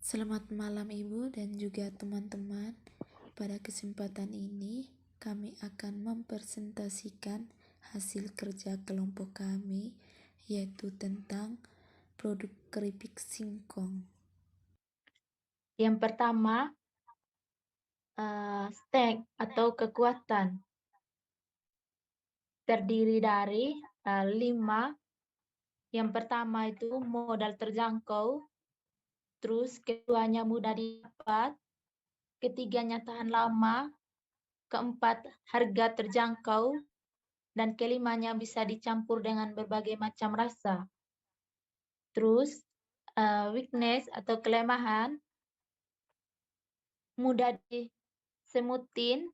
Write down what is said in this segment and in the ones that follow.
Selamat malam Ibu dan juga teman-teman. Pada kesempatan ini, kami akan mempresentasikan hasil kerja kelompok kami, yaitu tentang produk keripik singkong. Yang pertama, strength atau kekuatan. Terdiri dari 5. Yang pertama itu modal terjangkau, terus keduanya mudah didapat, ketiganya tahan lama, keempat harga terjangkau, dan kelimanya bisa dicampur dengan berbagai macam rasa. Terus weakness atau kelemahan, mudah disemutin,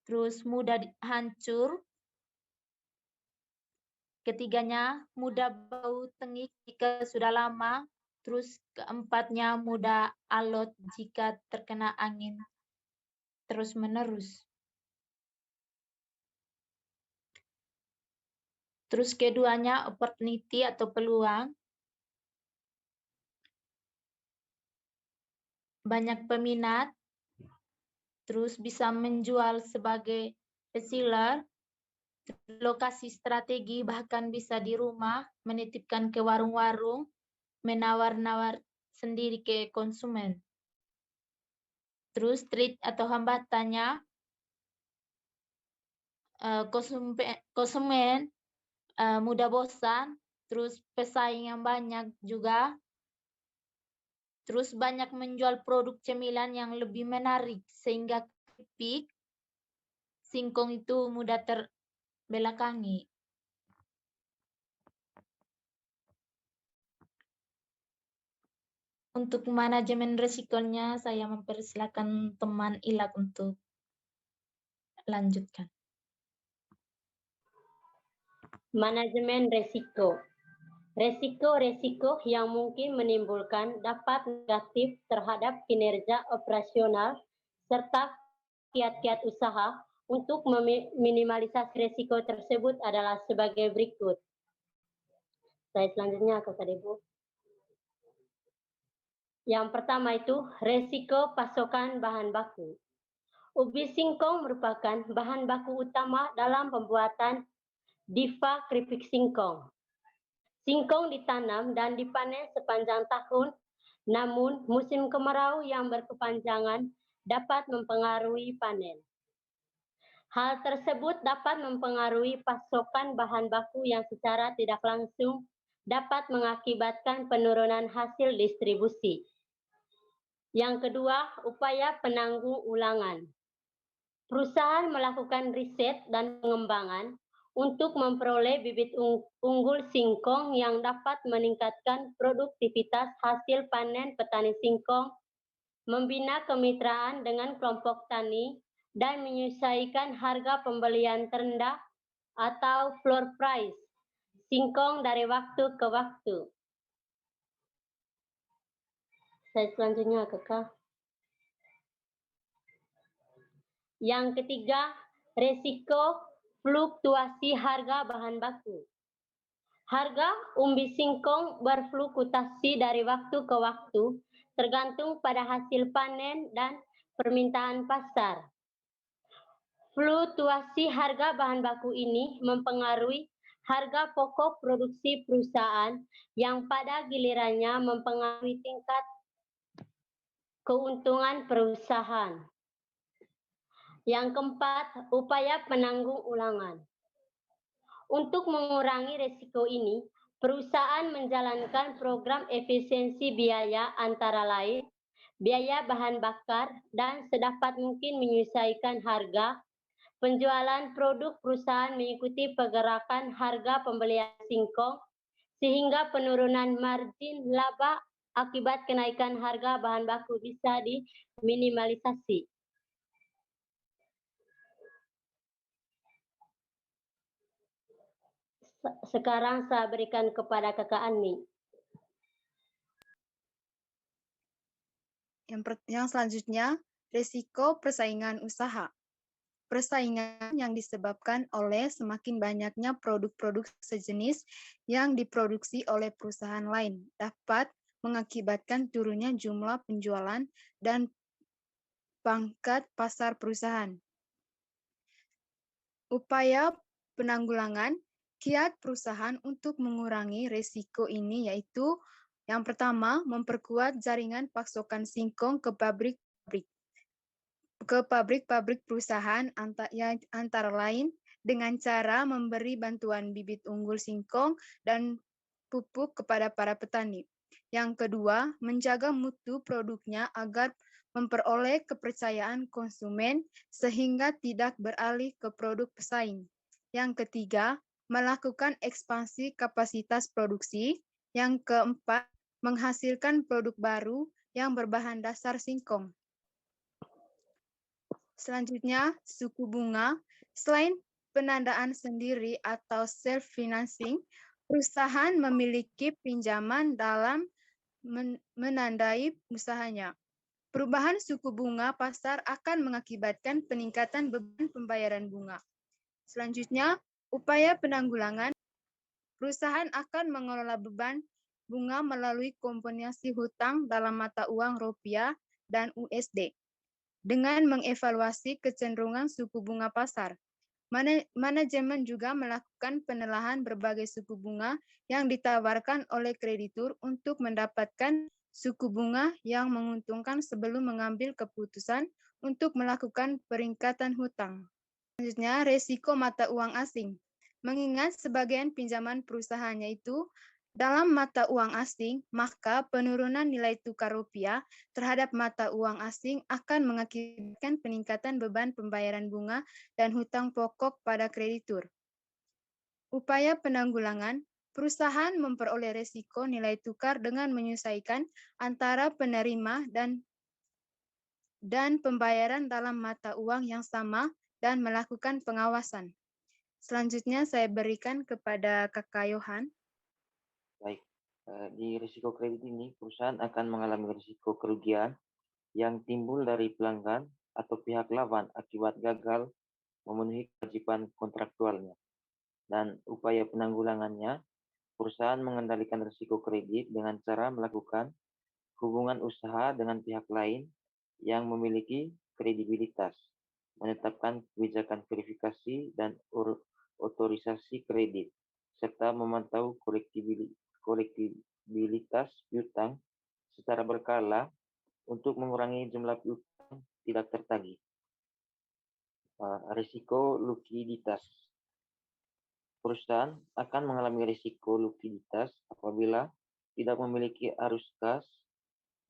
terus mudah hancur. Ketiganya mudah bau tengik jika sudah lama, terus keempatnya mudah alot jika terkena angin terus-menerus. Terus keduanya opportunity atau peluang. Banyak peminat, terus bisa menjual sebagai reseller, lokasi strategi bahkan bisa di rumah, menitipkan ke warung-warung, menawar-nawar sendiri ke konsumen. Terus threat atau hambatannya, konsumen mudah bosan, terus pesaing yang banyak juga, terus banyak menjual produk cemilan yang lebih menarik sehingga keripik singkong itu mudah terbelakangi. Untuk manajemen risikonya, saya mempersilakan teman Ilak untuk lanjutkan. Manajemen resiko. Resiko-resiko yang mungkin menimbulkan dampak negatif terhadap kinerja operasional serta kiat-kiat usaha untuk meminimalisasi resiko tersebut adalah sebagai berikut. Slide selanjutnya, Kakak Ibu. Yang pertama itu resiko pasokan bahan baku. Ubi singkong merupakan bahan baku utama dalam pembuatan Diva keripik singkong. Singkong ditanam dan dipanen sepanjang tahun, namun musim kemarau yang berkepanjangan dapat mempengaruhi panen. Hal tersebut dapat mempengaruhi pasokan bahan baku yang secara tidak langsung dapat mengakibatkan penurunan hasil distribusi. Yang kedua, upaya penanggung ulangan. Perusahaan melakukan riset dan pengembangan untuk memperoleh bibit unggul singkong yang dapat meningkatkan produktivitas hasil panen petani singkong, membina kemitraan dengan kelompok tani, dan menyesuaikan harga pembelian terendah atau floor price singkong dari waktu ke waktu. Slide selanjutnya, Kakak. Yang ketiga, resiko fluktuasi harga bahan baku. Harga umbi singkong berfluktuasi dari waktu ke waktu tergantung pada hasil panen dan permintaan pasar. Fluktuasi harga bahan baku ini mempengaruhi harga pokok produksi perusahaan yang pada gilirannya mempengaruhi tingkat keuntungan perusahaan. Yang keempat, upaya penanggung ulangan. Untuk mengurangi risiko ini, perusahaan menjalankan program efisiensi biaya antara lain, biaya bahan bakar, dan sedapat mungkin menyesuaikan harga. Penjualan produk perusahaan mengikuti pergerakan harga pembelian singkong, sehingga penurunan margin laba akibat kenaikan harga bahan baku bisa diminimalisasi. Sekarang saya berikan kepada Kakak Ani. Yang selanjutnya, risiko persaingan usaha. Persaingan yang disebabkan oleh semakin banyaknya produk-produk sejenis yang diproduksi oleh perusahaan lain dapat mengakibatkan turunnya jumlah penjualan dan pangkat pasar perusahaan. Upaya penanggulangan kiat perusahaan untuk mengurangi risiko ini yaitu yang pertama, memperkuat jaringan pasokan singkong ke pabrik-pabrik perusahaan antara lain dengan cara memberi bantuan bibit unggul singkong dan pupuk kepada para petani. Yang kedua, menjaga mutu produknya agar memperoleh kepercayaan konsumen sehingga tidak beralih ke produk pesaing. Yang ketiga, melakukan ekspansi kapasitas produksi. Yang keempat, menghasilkan produk baru yang berbahan dasar singkong. Selanjutnya, suku bunga. Selain pendanaan sendiri atau self-financing, perusahaan memiliki pinjaman dalam menandai usahanya. Perubahan suku bunga pasar akan mengakibatkan peningkatan beban pembayaran bunga. Selanjutnya, upaya penanggulangan. Perusahaan akan mengelola beban bunga melalui kombinasi hutang dalam mata uang rupiah dan USD. Dengan mengevaluasi kecenderungan suku bunga pasar. Manajemen juga melakukan penelaahan berbagai suku bunga yang ditawarkan oleh kreditur untuk mendapatkan suku bunga yang menguntungkan sebelum mengambil keputusan untuk melakukan peringkatan hutang. Selanjutnya, resiko mata uang asing. Mengingat sebagian pinjaman perusahaannya itu dalam mata uang asing, maka penurunan nilai tukar rupiah terhadap mata uang asing akan mengakibatkan peningkatan beban pembayaran bunga dan hutang pokok pada kreditur. Upaya penanggulangan, perusahaan memperoleh resiko nilai tukar dengan menyesuaikan antara penerima dan pembayaran dalam mata uang yang sama dan melakukan pengawasan. Selanjutnya saya berikan kepada Kakak Yohan. Baik, di risiko kredit ini, perusahaan akan mengalami risiko kerugian yang timbul dari pelanggan atau pihak lawan akibat gagal memenuhi kewajiban kontraktualnya. Dan upaya penanggulangannya, perusahaan mengendalikan risiko kredit dengan cara melakukan hubungan usaha dengan pihak lain yang memiliki kredibilitas, menetapkan kebijakan verifikasi dan otorisasi kredit, serta memantau kolektibilitas piutang secara berkala untuk mengurangi jumlah piutang tidak tertagih. Risiko likuiditas. Perusahaan akan mengalami risiko likuiditas apabila tidak memiliki arus kas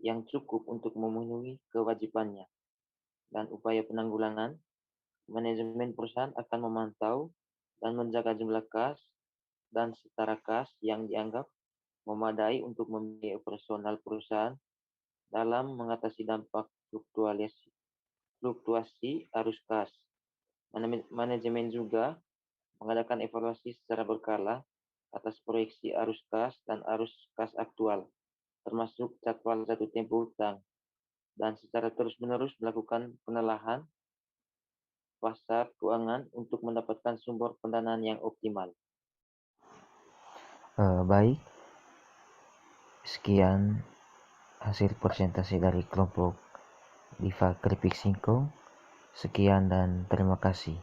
yang cukup untuk memenuhi kewajibannya. Dan upaya penanggulangan, manajemen perusahaan akan memantau dan menjaga jumlah kas dan setara kas yang dianggap memadai untuk membiayai operasional perusahaan dalam mengatasi dampak fluktuasi arus kas. Manajemen juga mengadakan evaluasi secara berkala atas proyeksi arus kas dan arus kas aktual, termasuk jadwal jatuh tempo hutang, dan secara terus-menerus melakukan penelaahan pasar keuangan untuk mendapatkan sumber pendanaan yang optimal. Baik, sekian hasil presentasi dari kelompok Diva Keripik Singkong. Sekian dan terima kasih.